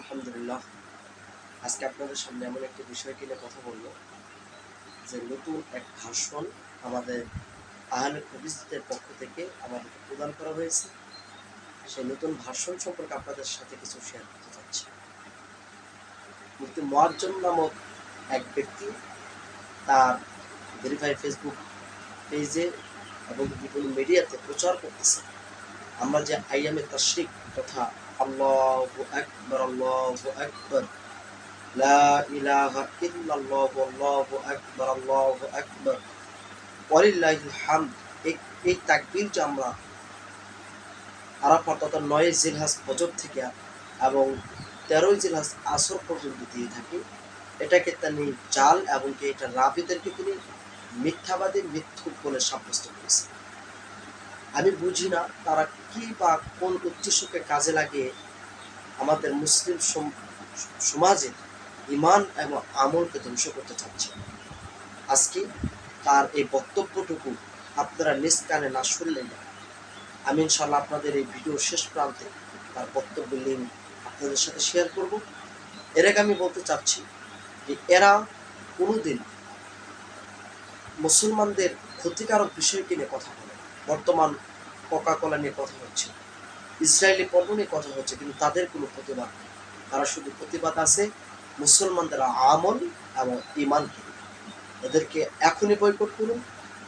আলহামদুলিল্লাহ, আজকে আপনাদের সামনে এমন একটি বিষয়কে নিয়ে কথা বলবো যে নতুন এক ভাষণ আমাদের আহলে হাদিসদের পক্ষ থেকে আমাদেরকে প্রদান করা হয়েছে। সেই নতুন ভাষণ সম্পর্কে আপনাদের সাথে কিছু শেয়ার করতে চাচ্ছি। মুফতি মুয়াজ্জম নামক এক ব্যক্তি তার ভেরিফাইড ফেসবুক পেজে এবং বিভিন্ন মিডিয়াতে প্রচার করতেছে আমরা যে আইয়ামে তাশরিক তথা আল্লাহু আকবার আল্লাহু আকবার লা ইলাহা ইল্লাল্লাহু আল্লাহু আকবার আল্লাহু আকবার ওয়ালিল্লাহিল হামদ, এই তাকবীর যে আমরা আরাফাত তথা ৯ জিলহজ ফজর থেকে এবং ১৩ জিলহজ আসর পর্যন্ত দিয়ে থাকি, এটাকে তিনি জাল এবং এটা রাবিদেরকে তিনি মিথ্যাবাদী মিথ্যুক বলে সাব্যস্ত করেছে। আমি বুঝি না তারা কি বা কোন উদ্দেশ্যকে কাজে লাগিয়ে আমাদের মুসলিম সমাজের ঈমান এবং আমলকে ধ্বংস করতে চাচ্ছে। আজকে তার এই বক্তব্যটুকু আপনারা নিজ কানে না শুনলেন না। আমি ইনশাআল্লাহ আপনাদের এই ভিডিওর শেষ প্রান্তে তার বক্তব্যের লিঙ্ক আপনাদের সাথে শেয়ার করব। এর আগে আমি বলতে চাচ্ছি যে এরা কোনোদিন মুসলমানদের ক্ষতিকারক বিষয়কে নিয়ে কথা বলে। বর্তমান কোকা-কোলা নিয়ে কথা হচ্ছে, ইসরায়েলি পণ্য নিয়ে কথা হচ্ছে, কিন্তু তাদের কোনো প্রতিবাদ নেই। তারা শুধু প্রতিবাদ আছে মুসলমানদের আমল এবং ঈমানকে। এদেরকে এখনই বয়কট করুন।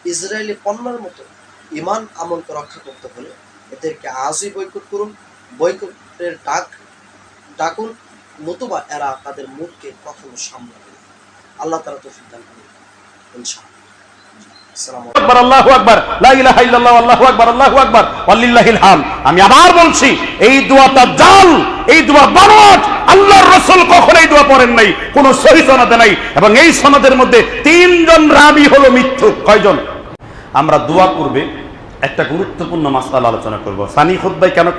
ইসরায়েলি পণ্যের মতো ঈমান আমলকে রক্ষা করতে হলে এদেরকে আজই বয়কট করুন। বয়কটের ডাকুন, নতুবা এরা তাদের মুখকে কখনো সামলাবে না। আল্লাহ তাআলা তৌফিক দান করুন ইনশাআল্লাহ। আমি আবার বলছি, এই দোয়াটা জাল, এই দোয়া বানোয়াট। আল্লাহর রাসূল কখনো এই দোয়া পড়েন নাই, কোন সহিহ সনদে নাই, এবং এই সনদের মধ্যে ৩ জন রাবী হলো মিথ্যুক। কয়জন? আমরা দোয়া করবে একটা গুরুত্বপূর্ণ মাসআলা আলোচনা করব। সানি খুতবায় কেন